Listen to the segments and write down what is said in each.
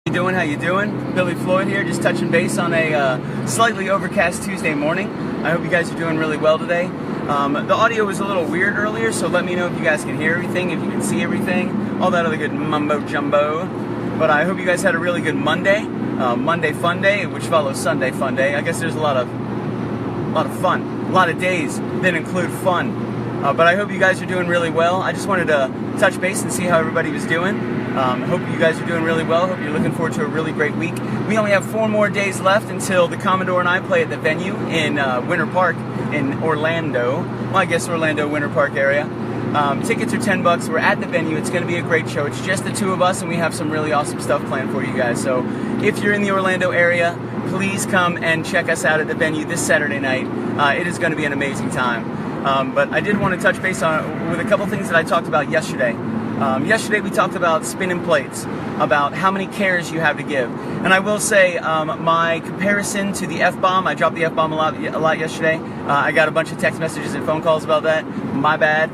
How you doing? How you doing? Billy Floyd here, just touching base on a slightly overcast Tuesday morning. I hope you guys are doing really well today. The audio was a little weird earlier, so let me know if you guys can hear everything, if you can see everything, all that other good mumbo jumbo. But I hope you guys had a really good Monday, Monday Fun Day, which follows Sunday Fun Day. I guess there's a lot of fun, a lot of days that include fun. But I hope you guys are doing really well. I just wanted to touch base and see how everybody was doing. Hope you guys are doing really well. Hope you're looking forward to a really great week. We only have 4 more days left until the Commodore and I play at the venue in Winter Park in Orlando. Well, I guess Orlando, Winter Park area. Tickets are $10. We're at the venue. It's going to be a great show. It's just the 2 of us, and we have some really awesome stuff planned for you guys. So if you're in the Orlando area, please come and check us out at the venue this Saturday night. It is going to be an amazing time. But I did want to touch base with a couple things that I talked about yesterday. Yesterday we talked about spinning plates, about how many cares you have to give. And I will say, my comparison to the F-bomb, I dropped the F-bomb a lot yesterday. I got a bunch of text messages and phone calls about that. My bad.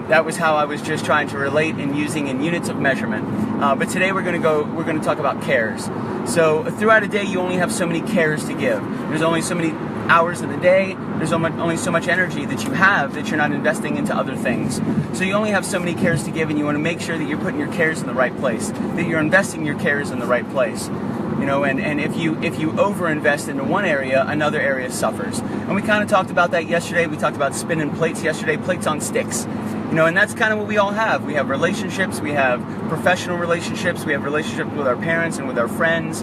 That was how I was just trying to relate and using in units of measurement. But today we're going to talk about cares. So throughout a day you only have so many cares to give. There's only so many hours in the day. There's only so much energy that you have that you're not investing into other things. So you only have so many cares to give, and you want to make sure that you're putting your cares in the right place, that you're investing your cares in the right place. You know, and if you overinvest into one area, another area suffers. And we kind of talked about that yesterday. We talked about spinning plates yesterday, plates on sticks. You know, and that's kind of what we all have. We have relationships, we have professional relationships, we have relationships with our parents and with our friends,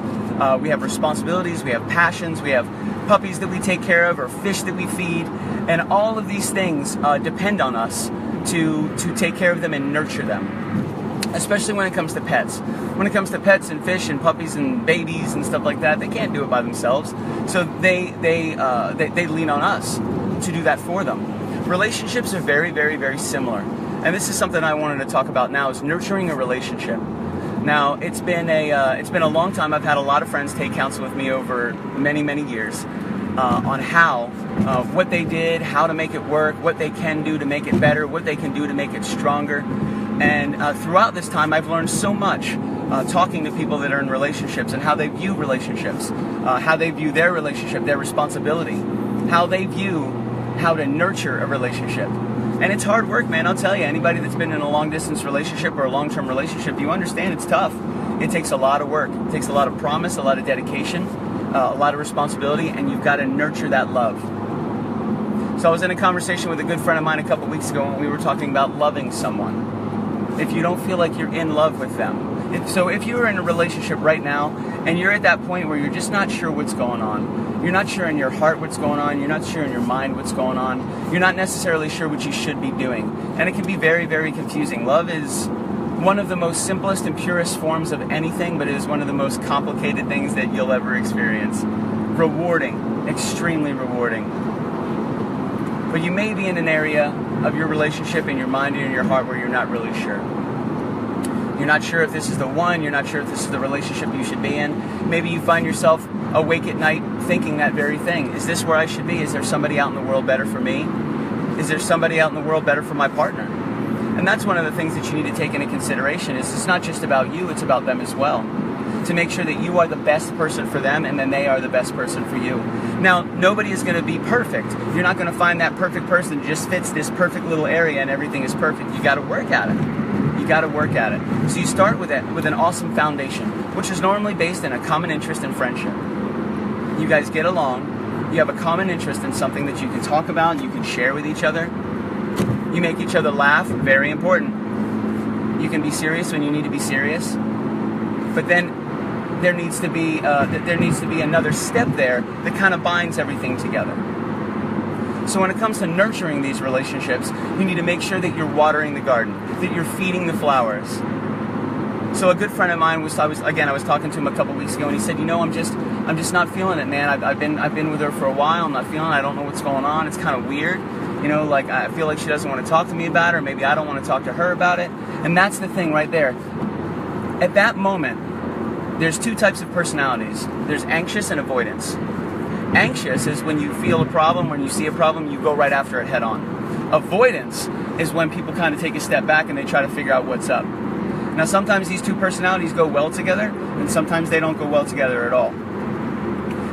we have responsibilities, we have passions, we have puppies that we take care of or fish that we feed, and all of these things depend on us to take care of them and nurture them, especially when it comes to pets. When it comes to pets and fish and puppies and babies and stuff like that, they can't do it by themselves, so they lean on us to do that for them. Relationships are very, very, very similar. And this is something I wanted to talk about now, is nurturing a relationship. Now, it's been a long time. I've had a lot of friends take counsel with me over many, many years on what they did, how to make it work, what they can do to make it better, what they can do to make it stronger. And throughout this time, I've learned so much talking to people that are in relationships and how they view relationships, how they view their relationship, their responsibility, how they view how to nurture a relationship. And it's hard work, man. I'll tell you, anybody that's been in a long-distance relationship or a long-term relationship, you understand it's tough. It takes a lot of work. It takes a lot of promise, a lot of dedication, a lot of responsibility, and you've got to nurture that love. So I was in a conversation with a good friend of mine a couple weeks ago, and we were talking about loving someone. If you don't feel like you're in love with them. If you're in a relationship right now, and you're at that point where you're just not sure what's going on, you're not sure in your heart what's going on, you're not sure in your mind what's going on, you're not necessarily sure what you should be doing, and it can be very, very confusing. Love is one of the most simplest and purest forms of anything, but it is one of the most complicated things that you'll ever experience. Rewarding, extremely rewarding. But you may be in an area of your relationship in your mind and in your heart where you're not really sure. You're not sure if this is the one, you're not sure if this is the relationship you should be in. Maybe you find yourself awake at night thinking that very thing. Is this where I should be? Is there somebody out in the world better for me? Is there somebody out in the world better for my partner? And that's one of the things that you need to take into consideration, is it's not just about you, it's about them as well. To make sure that you are the best person for them, and then they are the best person for you. Now, nobody is going to be perfect. You're not going to find that perfect person that just fits this perfect little area and everything is perfect. You got to work at it. You got to work at it. So you start with an awesome foundation, which is normally based in a common interest in friendship. You guys get along. You have a common interest in something that you can talk about, you can share with each other. You make each other laugh, very important. You can be serious when you need to be serious. But then there needs to be another step there that kind of binds everything together. So when it comes to nurturing these relationships, you need to make sure that you're watering the garden, that you're feeding the flowers. So a good friend of mine I was talking to him a couple weeks ago, and he said, you know, I'm just not feeling it, man. I've been with her for a while. I'm not feeling it. I don't know what's going on. It's kind of weird. You know, like I feel like she doesn't want to talk to me about it, or maybe I don't want to talk to her about it. And that's the thing right there. At that moment, there's 2 types of personalities. There's anxious and avoidance. Anxious is when you feel a problem, when you see a problem, you go right after it head on. Avoidance is when people kind of take a step back and they try to figure out what's up. Now, sometimes these two personalities go well together, and sometimes they don't go well together at all.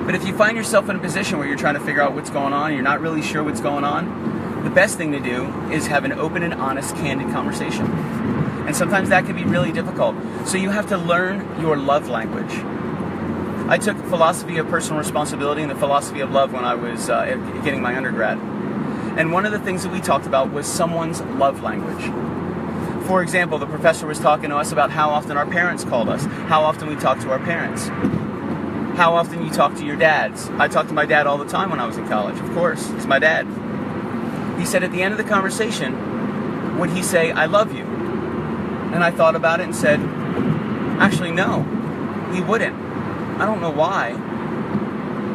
But if you find yourself in a position where you're trying to figure out what's going on, you're not really sure what's going on, the best thing to do is have an open and honest, candid conversation. And sometimes that can be really difficult. So you have to learn your love language. I took philosophy of personal responsibility and the philosophy of love when I was getting my undergrad. And one of the things that we talked about was someone's love language. For example, the professor was talking to us about how often our parents called us, how often we talked to our parents, how often you talk to your dads. I talked to my dad all the time when I was in college, of course, it's my dad. He said at the end of the conversation, would he say, I love you? And I thought about it and said, actually no, he wouldn't. I don't know why.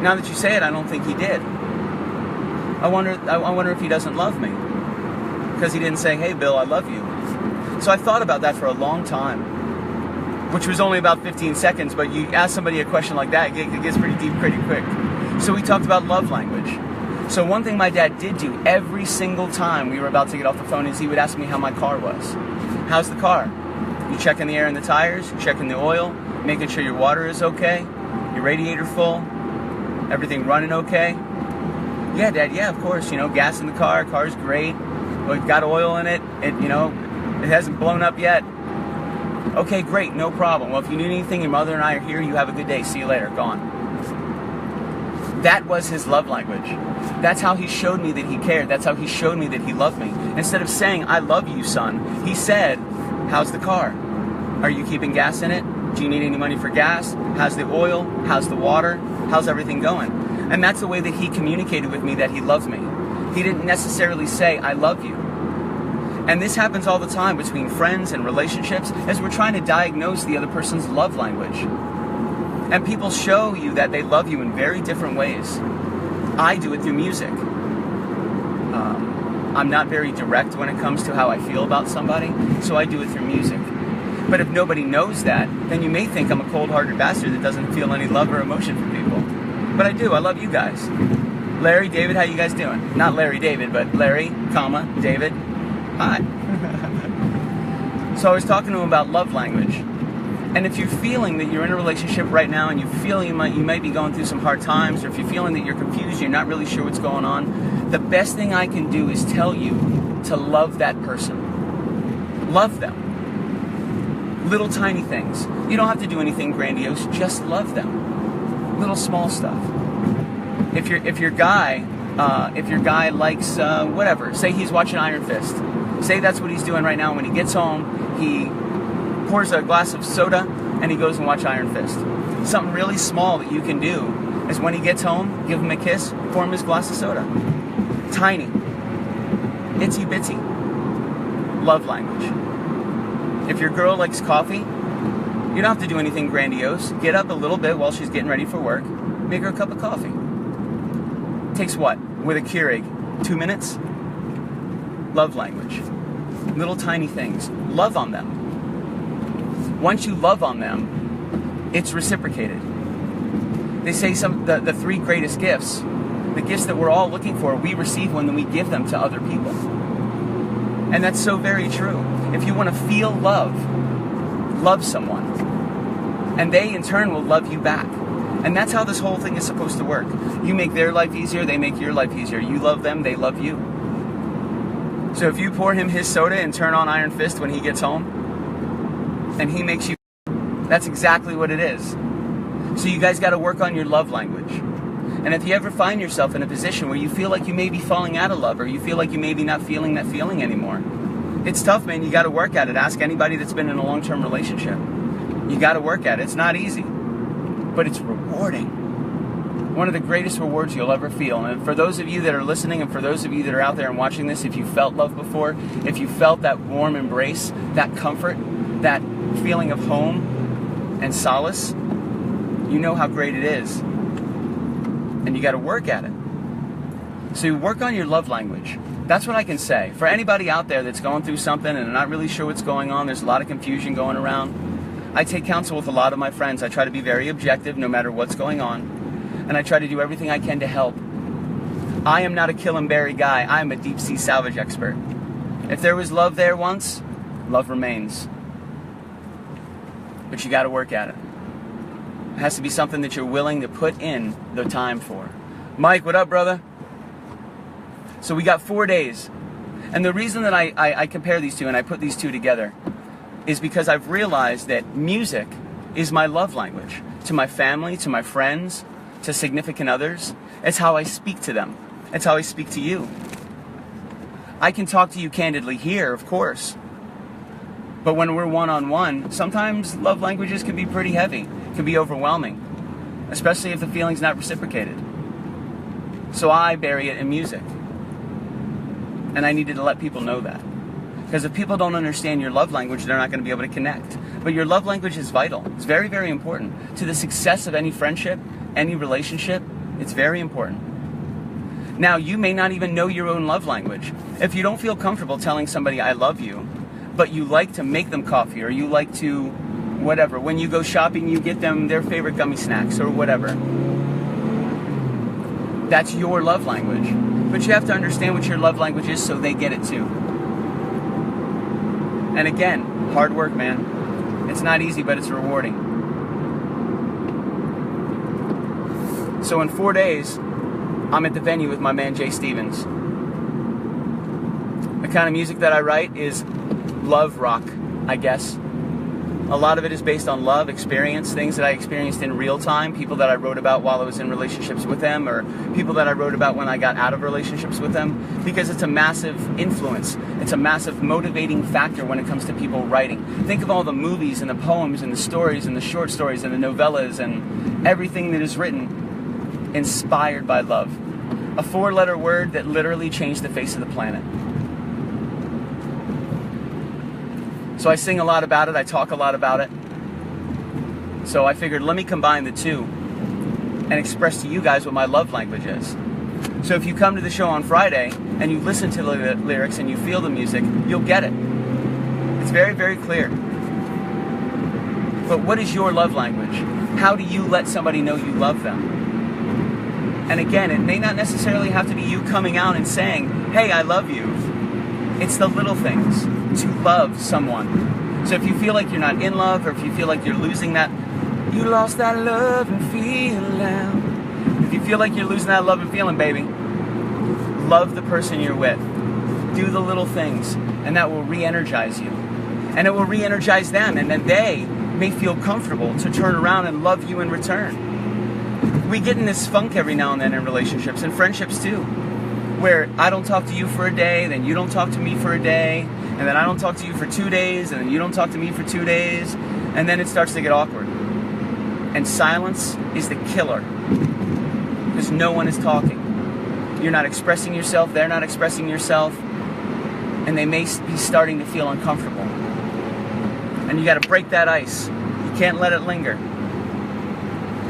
Now that you say it, I don't think he did. I wonder if he doesn't love me, because he didn't say, hey Bill, I love you. So I thought about that for a long time, which was only about 15 seconds, but you ask somebody a question like that, it gets pretty deep pretty quick. So we talked about love language. So one thing my dad did do every single time we were about to get off the phone is he would ask me how my car was. How's the car? You checking the air in the tires, you checking the oil, making sure your water is okay, your radiator full, everything running okay? Yeah, Dad, yeah, of course, gas in the car's great, we've got oil in it, it hasn't blown up yet. Okay, great, no problem. Well, if you need anything, your mother and I are here, you have a good day, see you later, gone. That was his love language. That's how he showed me that he cared. That's how he showed me that he loved me. Instead of saying, I love you, son, he said, how's the car? Are you keeping gas in it? Do you need any money for gas? How's the oil? How's the water? How's everything going? And that's the way that he communicated with me that he loved me. He didn't necessarily say, I love you. And this happens all the time between friends and relationships as we're trying to diagnose the other person's love language. And people show you that they love you in very different ways. I do it through music. I'm not very direct when it comes to how I feel about somebody, so I do it through music. But if nobody knows that, then you may think I'm a cold-hearted bastard that doesn't feel any love or emotion for people. But I do. I love you guys. Larry, David, how you guys doing? Not Larry David, but Larry, David. Hi. So I was talking to him about love language. And if you're feeling that you're in a relationship right now and you feel you might be going through some hard times, or if you're feeling that you're confused, you're not really sure what's going on, the best thing I can do is tell you to love that person. Love them. Little tiny things. You don't have to do anything grandiose, just love them. Little small stuff. If your guy likes whatever, say he's watching Iron Fist. Say that's what he's doing right now. When he gets home, he pours a glass of soda and he goes and watches Iron Fist. Something really small that you can do is when he gets home, give him a kiss, pour him his glass of soda. Tiny. Itsy bitsy. Love language. If your girl likes coffee, you don't have to do anything grandiose. Get up a little bit while she's getting ready for work. Make her a cup of coffee. Takes what? With a Keurig? 2 minutes? Love language. Little tiny things. Love on them. Once you love on them, it's reciprocated. They say the three greatest gifts, the gifts that we're all looking for, we receive when we give them to other people. And that's so very true. If you want to feel love someone. And they in turn will love you back. And that's how this whole thing is supposed to work. You make their life easier, they make your life easier. You love them, they love you. So if you pour him his soda and turn on Iron Fist when he gets home, and he makes you, that's exactly what it is. So you guys got to work on your love language. And if you ever find yourself in a position where you feel like you may be falling out of love, or you feel like you may be not feeling that feeling anymore, it's tough, man. You got to work at it. Ask anybody that's been in a long-term relationship. You got to work at it. It's not easy, but it's rewarding. One of the greatest rewards you'll ever feel. And for those of you that are listening, and for those of you that are out there and watching this, if you felt love before, if you felt that warm embrace, that comfort, that feeling of home and solace, you know how great it is. And you got to work at it. So you work on your love language. That's what I can say. For anybody out there that's going through something and not really sure what's going on, there's a lot of confusion going around. I take counsel with a lot of my friends. I try to be very objective no matter what's going on. And I try to do everything I can to help. I am not a kill and bury guy. I am a deep sea salvage expert. If there was love there once, love remains. but you got to work at it. It has to be something that you're willing to put in the time for. Mike, what up, brother? So we got 4 days. And the reason that I compare these two and I put these two together is because I've realized that music is my love language. To my family, to my friends, to significant others. It's how I speak to them. It's how I speak to you. I can talk to you candidly here, of course. But when we're one-on-one, sometimes love languages can be pretty heavy. Can be overwhelming. Especially if the feeling's not reciprocated. So I bury it in music. And I needed to let people know that. Because if people don't understand your love language, they're not going to be able to connect. But your love language is vital. It's very, very important. To the success of any friendship, any relationship, it's very important. Now, you may not even know your own love language. If you don't feel comfortable telling somebody, I love you, but you like to make them coffee, or you like to, whatever, when you go shopping, you get them their favorite gummy snacks, or whatever. That's your love language. But you have to understand what your love language is so they get it too. And again, hard work, man. It's not easy, but it's rewarding. So in 4 days, I'm at the venue with my man Jay Stevens. The kind of music that I write is love rock, I guess. A lot of it is based on love, experience, things that I experienced in real time, people that I wrote about while I was in relationships with them, or people that I wrote about when I got out of relationships with them, because it's a massive influence. It's a massive motivating factor when it comes to people writing. Think of all the movies and the poems and the stories and the short stories and the novellas and everything that is written inspired by love. A 4-letter word that literally changed the face of the planet. So I sing a lot about it, I talk a lot about it. So I figured, let me combine the two and express to you guys what my love language is. So if you come to the show on Friday and you listen to the lyrics and you feel the music, you'll get it. It's very, very clear. But what is your love language? How do you let somebody know you love them? And again, it may not necessarily have to be you coming out and saying, hey, I love you. It's the little things to love someone. So if you feel like you're not in love, or if you feel like you're losing that, you lost that love and feeling. If you feel like you're losing that love and feeling, baby, love the person you're with. Do the little things, and that will re-energize you. And it will re-energize them, and then they may feel comfortable to turn around and love you in return. We get in this funk every now and then in relationships, and friendships too, where I don't talk to you for a day, then you don't talk to me for a day, and then I don't talk to you for 2 days, and then you don't talk to me for 2 days, and then it starts to get awkward. And silence is the killer, because no one is talking. You're not expressing yourself, they're not expressing yourself, and they may be starting to feel uncomfortable. And you got to break that ice. You can't let it linger.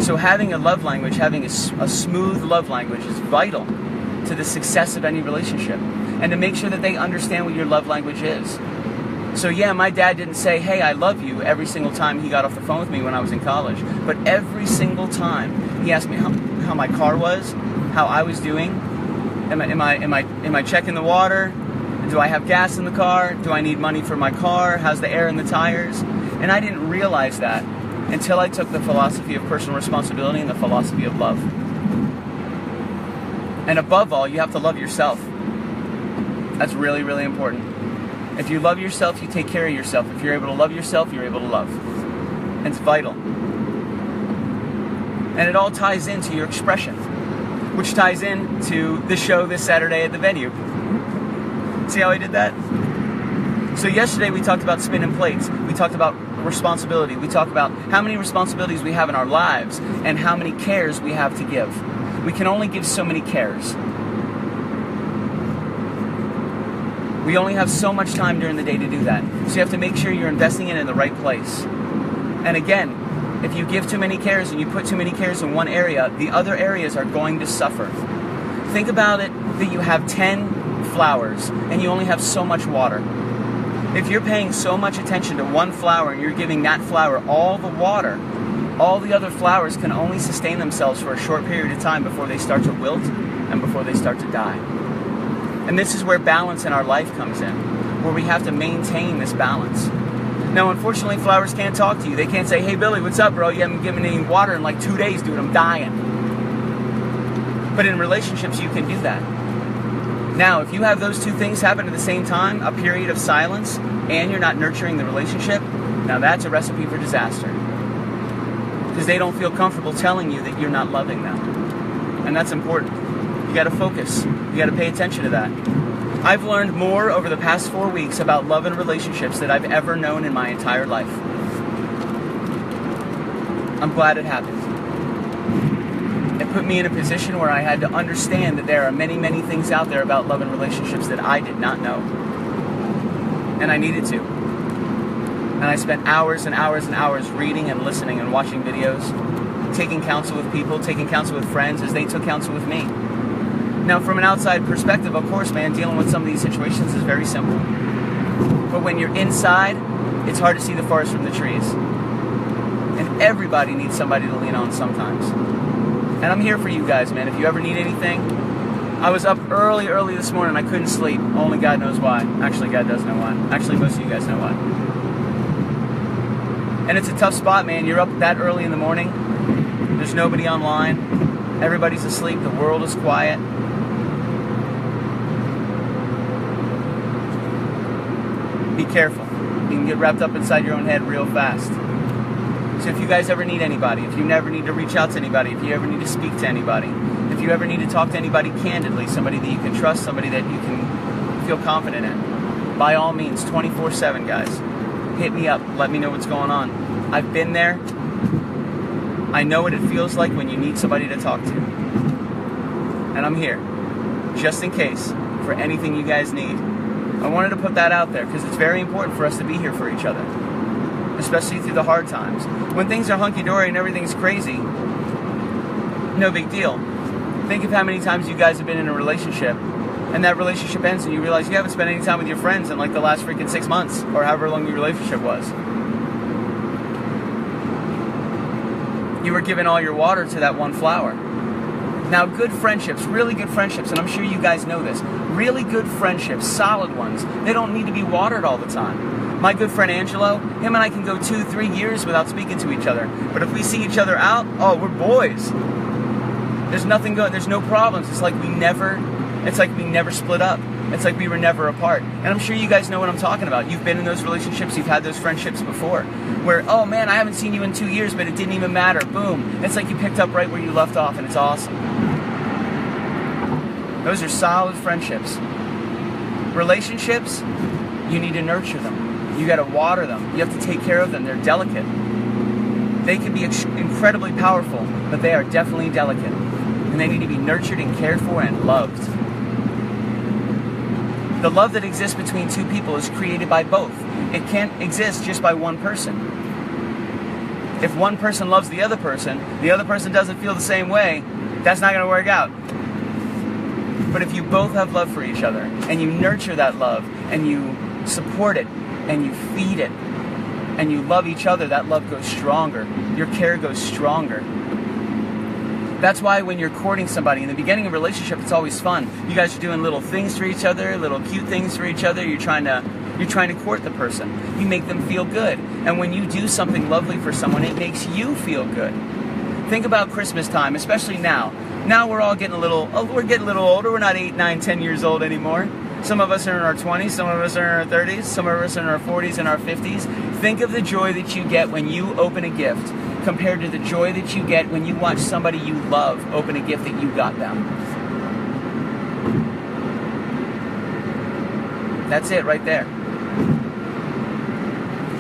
So having a love language, having a smooth love language is vital to the success of any relationship, and to make sure that they understand what your love language is. So yeah, my dad didn't say, hey, I love you every single time he got off the phone with me when I was in college, but every single time he asked me how my car was, how I was doing, am I checking the water, do I have gas in the car, do I need money for my car, how's the air in the tires? And I didn't realize that until I took the philosophy of personal responsibility and the philosophy of love. And above all, you have to love yourself. That's really, really important. If you love yourself, you take care of yourself. If you're able to love yourself, you're able to love. And it's vital. And it all ties into your expression, which ties into the show this Saturday at the venue. See how I did that? So yesterday we talked about spinning plates. We talked about responsibility. We talked about how many responsibilities we have in our lives and how many cares we have to give. We can only give so many cares. We only have so much time during the day to do that. So you have to make sure you're investing it in the right place. And again, if you give too many cares and you put too many cares in one area, the other areas are going to suffer. Think about it that you have 10 flowers and you only have so much water. If you're paying so much attention to one flower and you're giving that flower all the water, all the other flowers can only sustain themselves for a short period of time before they start to wilt and before they start to die. And this is where balance in our life comes in, where we have to maintain this balance. Now, unfortunately, flowers can't talk to you. They can't say, hey, Billy, what's up, bro? You haven't given me any water in like 2 days, dude. I'm dying. But in relationships, you can do that. Now, if you have those two things happen at the same time, a period of silence, and you're not nurturing the relationship, now that's a recipe for disaster. Because they don't feel comfortable telling you that you're not loving them. And that's important. You got to focus. You got to pay attention to that. I've learned more over the past 4 weeks about love and relationships than I've ever known in my entire life. I'm glad it happened. It put me in a position where I had to understand that there are many, many things out there about love and relationships that I did not know. And I needed to. And I spent hours and hours and hours reading and listening and watching videos, taking counsel with people, taking counsel with friends as they took counsel with me. Now, from an outside perspective, of course, man, dealing with some of these situations is very simple. But when you're inside, it's hard to see the forest from the trees. And everybody needs somebody to lean on sometimes. And I'm here for you guys, man. If you ever need anything, I was up early this morning. I couldn't sleep. Only God knows why. Actually, God does know why. Actually, most of you guys know why. And it's a tough spot, man. You're up that early in the morning. There's nobody online. Everybody's asleep. The world is quiet. Be careful. You can get wrapped up inside your own head real fast. So if you guys ever need anybody, if you ever need to reach out to anybody, if you ever need to speak to anybody, if you ever need to talk to anybody candidly, somebody that you can trust, somebody that you can feel confident in, by all means, 24/7, guys. Hit me up. Let me know what's going on. I've been there. I know what it feels like when you need somebody to talk to. And I'm here, just in case, for anything you guys need. I wanted to put that out there because it's very important for us to be here for each other, especially through the hard times. When things are hunky-dory and everything's crazy, no big deal. Think of how many times you guys have been in a relationship and that relationship ends and you realize you haven't spent any time with your friends in like the last freaking 6 months or however long your relationship was. You were giving all your water to that one flower. Now, good friendships, really good friendships, and I'm sure you guys know this, really good friendships, solid ones, they don't need to be watered all the time. My good friend Angelo, him and I can go 2-3 years without speaking to each other. But if we see each other out, oh, we're boys. There's nothing going, there's no problems. It's like we never split up. It's like we were never apart. And I'm sure you guys know what I'm talking about. You've been in those relationships, you've had those friendships before. Where, oh man, I haven't seen you in 2 years, but it didn't even matter. Boom. It's like you picked up right where you left off, and it's awesome. Those are solid friendships. Relationships, you need to nurture them. You got to water them. You have to take care of them. They're delicate. They can be incredibly powerful, but they are definitely delicate. And they need to be nurtured and cared for and loved. The love that exists between two people is created by both. It can't exist just by one person. If one person loves the other person doesn't feel the same way, that's not going to work out. But if you both have love for each other, and you nurture that love, and you support it, and you feed it, and you love each other, that love goes stronger. Your care goes stronger. That's why when you're courting somebody, in the beginning of a relationship, it's always fun. You guys are doing little things for each other, little cute things for each other. You're trying to court the person. You make them feel good. And when you do something lovely for someone, it makes you feel good. Think about Christmas time, especially now. Now we're all getting a little older. We're not 8, 9, 10 years old anymore. Some of us are in our 20s, some of us are in our 30s, some of us are in our 40s and our 50s. Think of the joy that you get when you open a gift compared to the joy that you get when you watch somebody you love open a gift that you got them. That's it right there.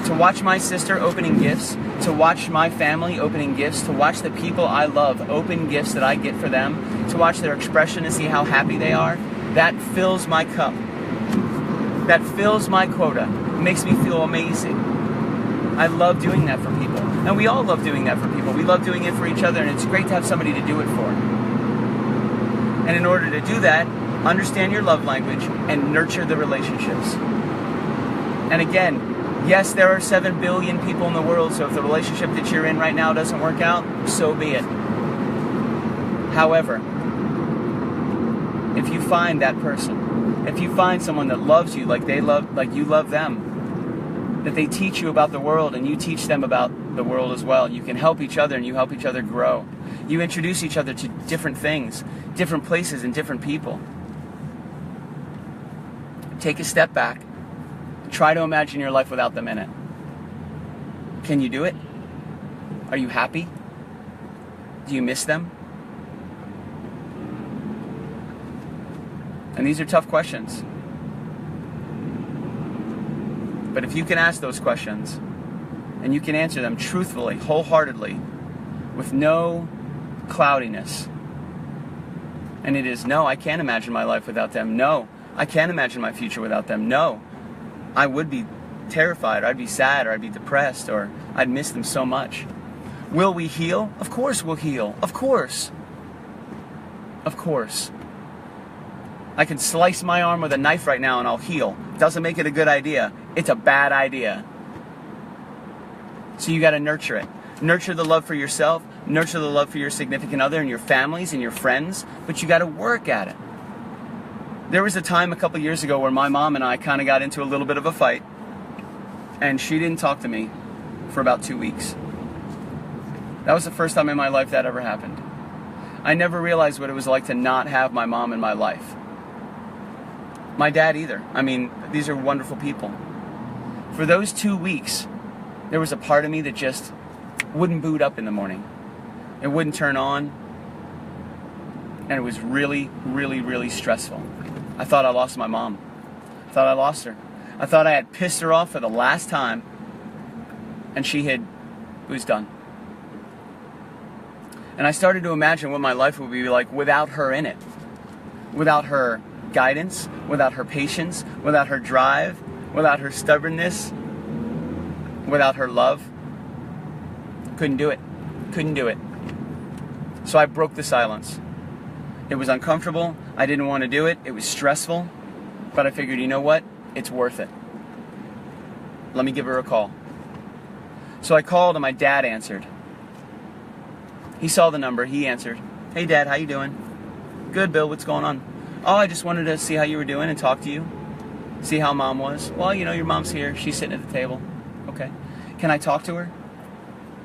To watch my sister opening gifts, to watch my family opening gifts, to watch the people I love open gifts that I get for them, to watch their expression and see how happy they are, that fills my cup. That fills my quota. It makes me feel amazing. I love doing that for people. And we all love doing that for people. We love doing it for each other, and it's great to have somebody to do it for. And in order to do that, understand your love language and nurture the relationships. And again, yes, there are 7 billion people in the world, so if the relationship that you're in right now doesn't work out, so be it. However, if you find that person, if you find someone that loves you like you love them, that they teach you about the world and you teach them about the world as well. You can help each other and you help each other grow. You introduce each other to different things, different places, and different people. Take a step back. Try to imagine your life without them in it. Can you do it? Are you happy? Do you miss them? And these are tough questions. But if you can ask those questions and you can answer them truthfully, wholeheartedly, with no cloudiness, and it is, no, I can't imagine my life without them. No, I can't imagine my future without them. No, I would be terrified, or I'd be sad, or I'd be depressed, or I'd miss them so much. Will we heal? Of course we'll heal. Of course. Of course. I can slice my arm with a knife right now and I'll heal. Doesn't make it a good idea. It's a bad idea. So you got to nurture it. Nurture the love for yourself, nurture the love for your significant other and your families and your friends, but you got to work at it. There was a time a couple years ago where my mom and I kind of got into a little bit of a fight, and she didn't talk to me for about 2 weeks. That was the first time in my life that ever happened. I never realized what it was like to not have my mom in my life. My dad either. I mean, these are wonderful people. For those 2 weeks, there was a part of me that just wouldn't boot up in the morning. It wouldn't turn on. And it was really, really, really stressful. I thought I lost my mom. I thought I lost her. I thought I had pissed her off for the last time. And it was done. And I started to imagine what my life would be like without her in it. Without her guidance, without her patience, without her drive, without her stubbornness, without her love. Couldn't do it. Couldn't do it. So I broke the silence. It was uncomfortable. I didn't want to do it. It was stressful. But I figured, you know what? It's worth it. Let me give her a call. So I called and my dad answered. He saw the number. He answered. Hey, Dad, how you doing? Good, Bill. What's going on? Oh, I just wanted to see how you were doing and talk to you. See how Mom was. Well, you know, your mom's here. She's sitting at the table. Okay. Can I talk to her?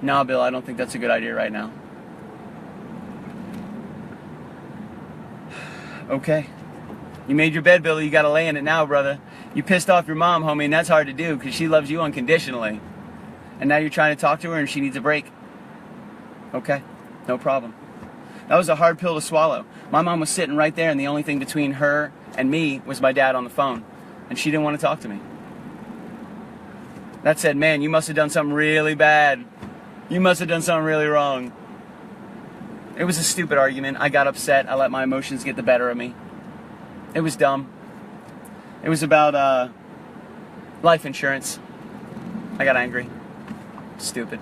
No, Bill, I don't think that's a good idea right now. Okay. You made your bed, Billy. You got to lay in it now, brother. You pissed off your mom, homie, and that's hard to do because she loves you unconditionally. And now you're trying to talk to her and she needs a break. Okay. No problem. That was a hard pill to swallow. My mom was sitting right there, and the only thing between her and me was my dad on the phone. And she didn't want to talk to me. That said, man, you must have done something really bad. You must have done something really wrong. It was a stupid argument. I got upset. I let my emotions get the better of me. It was dumb. It was about life insurance. I got angry. Stupid.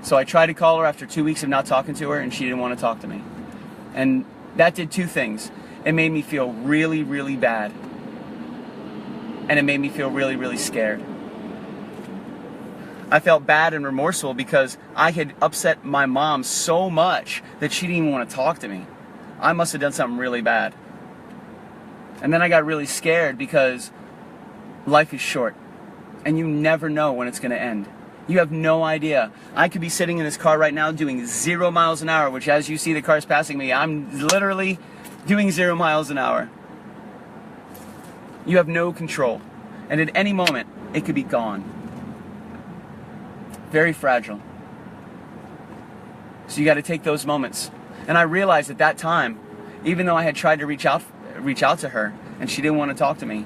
So I tried to call her after 2 weeks of not talking to her, and she didn't want to talk to me. And that did two things. It made me feel really, really bad. And it made me feel really, really scared. I felt bad and remorseful because I had upset my mom so much that she didn't even want to talk to me. I must have done something really bad. And then I got really scared because life is short. And you never know when it's going to end. You have no idea. I could be sitting in this car right now doing 0 miles an hour, which as you see the cars passing me, I'm literally doing 0 miles an hour. You have no control. And at any moment, it could be gone. Very fragile. So you got to take those moments. And I realized at that time, even though I had tried to reach out to her and she didn't want to talk to me,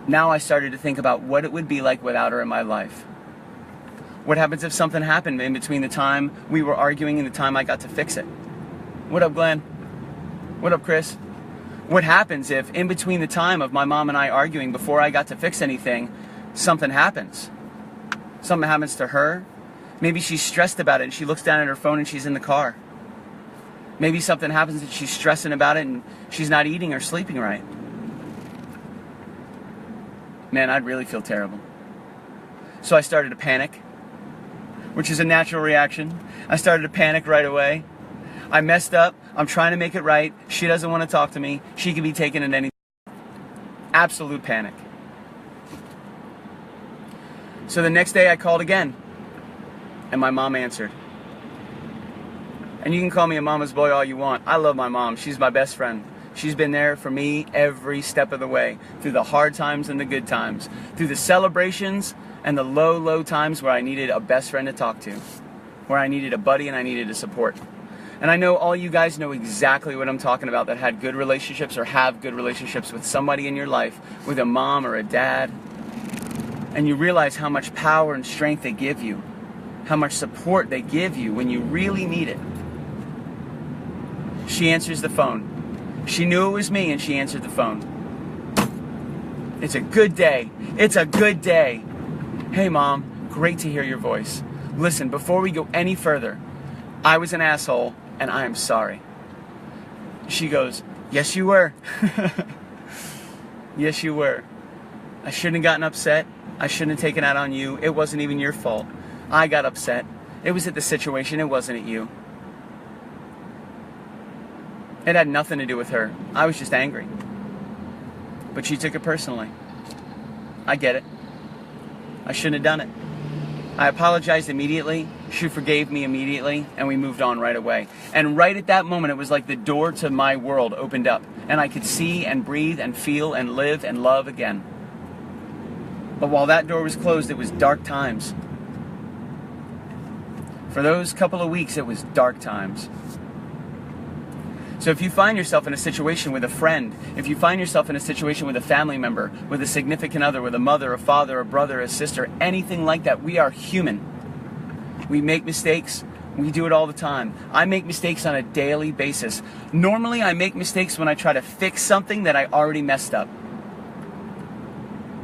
now I started to think about what it would be like without her in my life. What happens if something happened in between the time we were arguing and the time I got to fix it? What up, Glenn? What up, Chris? What happens if in between the time of my mom and I arguing before I got to fix anything, something happens? Something happens to her. Maybe she's stressed about it and she looks down at her phone and she's in the car. Maybe something happens and she's stressing about it and she's not eating or sleeping right. Man, I'd really feel terrible. So I started to panic, which is a natural reaction. I started to panic right away. I messed up. I'm trying to make it right. She doesn't want to talk to me. She could be taken at any. Absolute panic. So the next day I called again, and my mom answered. And you can call me a mama's boy all you want. I love my mom. She's my best friend. She's been there for me every step of the way, through the hard times and the good times, through the celebrations and the low, low times where I needed a best friend to talk to, where I needed a buddy and I needed a support. And I know all you guys know exactly what I'm talking about, that had good relationships or have good relationships with somebody in your life, with a mom or a dad. And you realize how much power and strength they give you, how much support they give you when you really need it. She answers the phone. She knew it was me and she answered the phone. It's a good day. It's a good day. Hey Mom, great to hear your voice. Listen, before we go any further, I was an asshole and I am sorry. She goes, yes you were. Yes you were. I shouldn't have gotten upset. I shouldn't have taken out on you. It wasn't even your fault. I got upset. It was at the situation. It wasn't at you. It had nothing to do with her. I was just angry. But she took it personally. I get it. I shouldn't have done it. I apologized immediately. She forgave me immediately, and we moved on right away. And right at that moment, it was like the door to my world opened up, and I could see and breathe and feel and live and love again. But while that door was closed, it was dark times. For those couple of weeks, it was dark times. So if you find yourself in a situation with a friend, if you find yourself in a situation with a family member, with a significant other, with a mother, a father, a brother, a sister, anything like that, we are human. We make mistakes. We do it all the time. I make mistakes on a daily basis. Normally, I make mistakes when I try to fix something that I already messed up.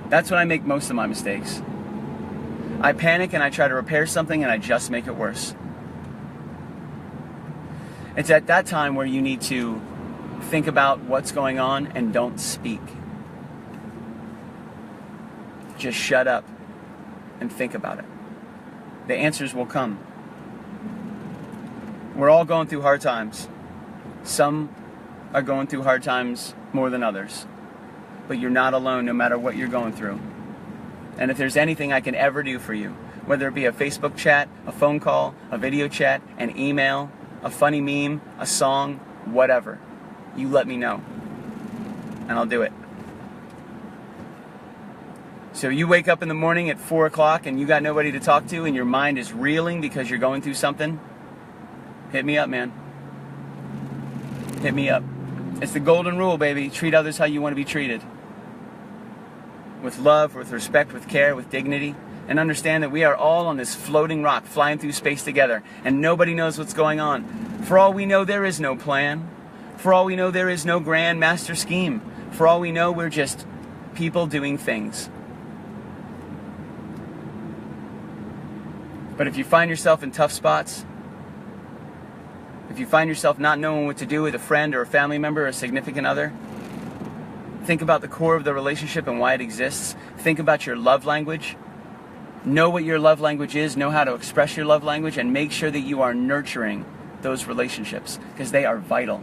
That's when I make most of my mistakes. I panic and I try to repair something and I just make it worse. It's at that time where you need to think about what's going on and don't speak. Just shut up and think about it. The answers will come. We're all going through hard times. Some are going through hard times more than others. But you're not alone no matter what you're going through. And if there's anything I can ever do for you, whether it be a Facebook chat, a phone call, a video chat, an email, a funny meme, a song, whatever, you let me know. And I'll do it. So you wake up in the morning at 4 o'clock and you got nobody to talk to and your mind is reeling because you're going through something, hit me up, man. Hit me up. It's the golden rule, baby. Treat others how you want to be treated. With love, with respect, with care, with dignity. And understand that we are all on this floating rock flying through space together. And nobody knows what's going on. For all we know, there is no plan. For all we know, there is no grand master scheme. For all we know, we're just people doing things. But if you find yourself in tough spots, if you find yourself not knowing what to do with a friend or a family member or a significant other, think about the core of the relationship and why it exists. Think about your love language. Know what your love language is, know how to express your love language, and make sure that you are nurturing those relationships because they are vital.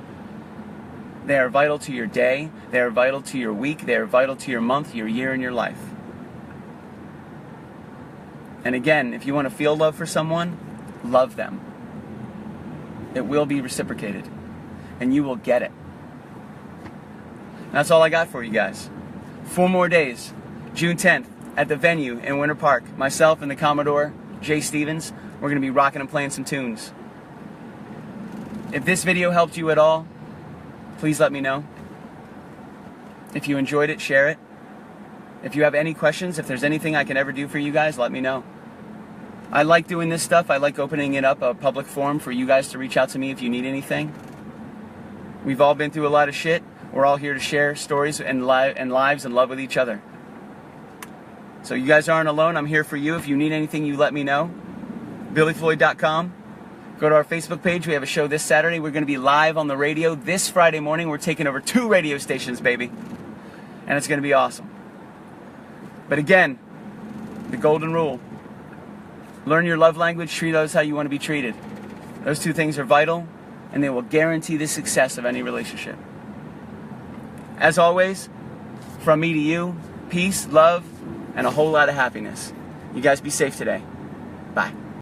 They are vital to your day, they are vital to your week, they are vital to your month, your year, and your life. And again, if you want to feel love for someone, love them. It will be reciprocated, and you will get it. And that's all I got for you guys. 4 more days, June 10th, at the venue in Winter Park. Myself and the Commodore, Jay Stevens, we're going to be rocking and playing some tunes. If this video helped you at all, please let me know. If you enjoyed it, share it. If you have any questions, if there's anything I can ever do for you guys, let me know. I like doing this stuff. I like opening it up, a public forum for you guys to reach out to me if you need anything. We've all been through a lot of shit. We're all here to share stories and lives and love with each other. So you guys aren't alone. I'm here for you. If you need anything, you let me know. BillyFloyd.com. Go to our Facebook page. We have a show this Saturday. We're going to be live on the radio this Friday morning. We're taking over 2 radio stations, baby. And it's going to be awesome. But again, the golden rule. Learn your love language. Treat others how you want to be treated. Those 2 things are vital, and they will guarantee the success of any relationship. As always, from me to you, peace, love, and a whole lot of happiness. You guys be safe today. Bye.